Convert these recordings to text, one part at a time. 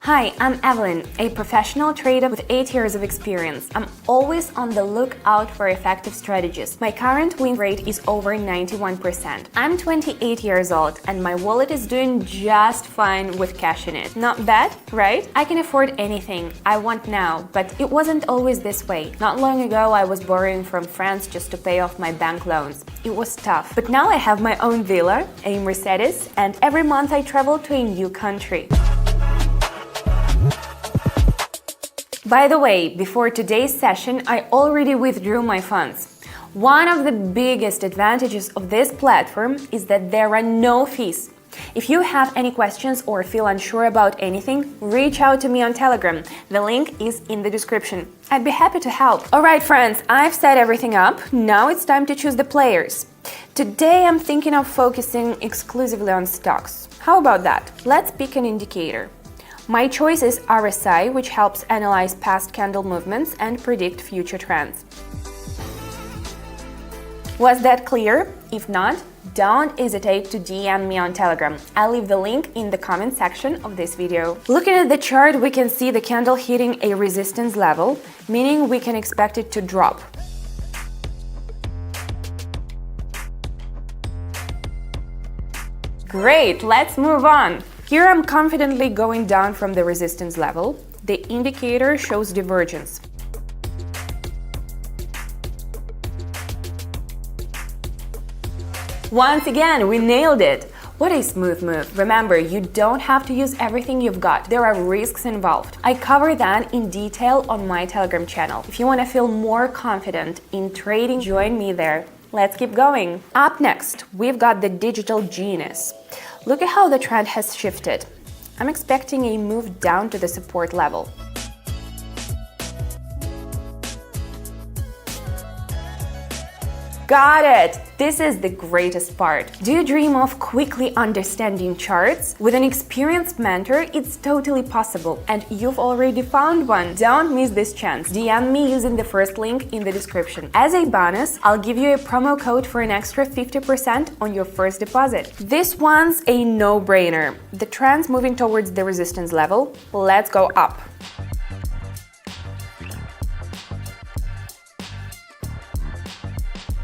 Hi, I'm Evelyn, a professional trader with 8 years of experience. I'm always on the lookout for effective strategies. My current win rate is over 91%. I'm 28 years old and my wallet is doing just fine with cash in it. Not bad, right? I can afford anything I want now, but it wasn't always this way. Not long ago, I was borrowing from friends just to pay off my bank loans. It was tough. But now I have my own villa, a Mercedes, and every month I travel to a new country. By the way, before today's session, I already withdrew my funds. One of the biggest advantages of this platform is that there are no fees. If you have any questions or feel unsure about anything, reach out to me on Telegram. The link is in the description. I'd be happy to help. Alright friends, I've set everything up. Now it's time to choose the players. Today I'm thinking of focusing exclusively on stocks. How about that? Let's pick an indicator. My choice is RSI, which helps analyze past candle movements and predict future trends. Was that clear? If not, don't hesitate to DM me on Telegram. I'll leave the link in the comment section of this video. Looking at the chart, we can see the candle hitting a resistance level, meaning we can expect it to drop. Great, let's move on. Here I'm confidently going down from the resistance level. The indicator shows divergence. Once again, we nailed it! What a smooth move. Remember, you don't have to use everything you've got. There are risks involved. I cover that in detail on my Telegram channel. If you want to feel more confident in trading, join me there. Let's keep going. Up next, we've got the Digital Genius. Look at how the trend has shifted. I'm expecting a move down to the support level. Got it! This is the greatest part. Do you dream of quickly understanding charts? With an experienced mentor, it's totally possible, and you've already found one. Don't miss this chance. DM me using the first link in the description. As a bonus, I'll give you a promo code for an extra 50% on your first deposit. This one's a no-brainer. The trend's moving towards the resistance level. Let's go up.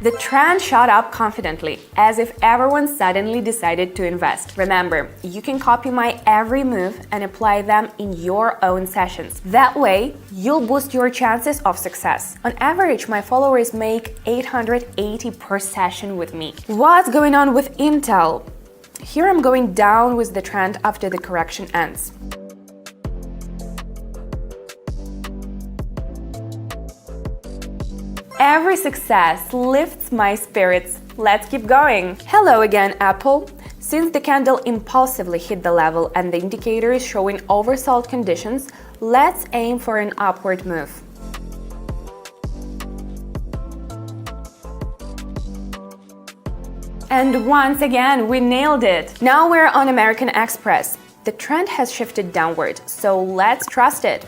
The trend shot up confidently, as if everyone suddenly decided to invest. Remember, you can copy my every move and apply them in your own sessions. That way, you'll boost your chances of success. On average, my followers make 880 per session with me. What's going on with Intel? Here I'm going down with the trend after the correction ends. Every success lifts my spirits. Let's keep going. Hello again, Apple. Since the candle impulsively hit the level and the indicator is showing oversold conditions, let's aim for an upward move. And once again, we nailed it. Now we're on American Express. The trend has shifted downward, so let's trust it.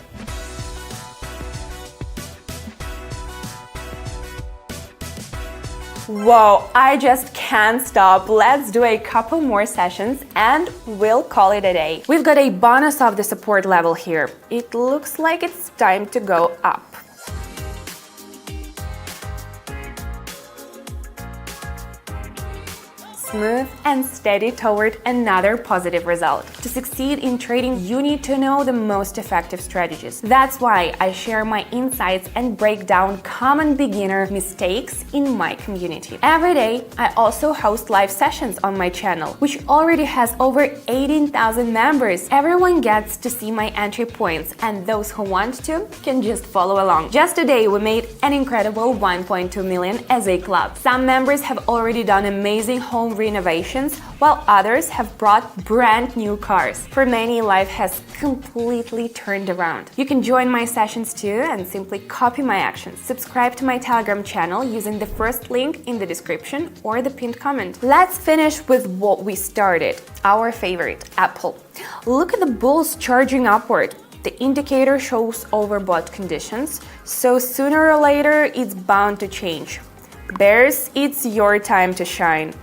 Whoa, I just can't stop. Let's do a couple more sessions and we'll call it a day. We've got a bonus of the support level here. It looks like it's time to go up. Smooth and steady toward another positive result. To succeed in trading, you need to know the most effective strategies. That's why I share my insights and break down common beginner mistakes in my community. Every day, I also host live sessions on my channel, which already has over 18,000 members. Everyone gets to see my entry points, and those who want to can just follow along. Just today, we made an incredible 1.2 million as a club. Some members have already done amazing home renovations, while others have brought brand new cars. For many, life has completely turned around. You can join my sessions too and simply copy my actions. Subscribe to my Telegram channel using the first link in the description or the pinned comment. Let's finish with what we started, our favorite, Apple. Look at the bulls charging upward. The indicator shows overbought conditions, so sooner or later it's bound to change. Bears, it's your time to shine.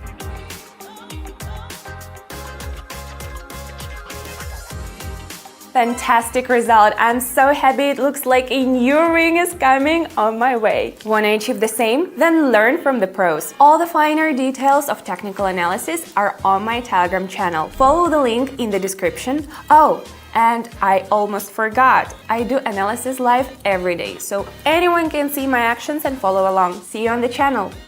fantastic result. I'm so happy. It looks like a new ring is coming on my way. Want to achieve the same? Then learn from the pros. All the finer details of technical analysis are on my Telegram channel. Follow the link in the description. Oh, and I almost forgot, I do analysis live every day, so anyone can see my actions and follow along. See you on the channel!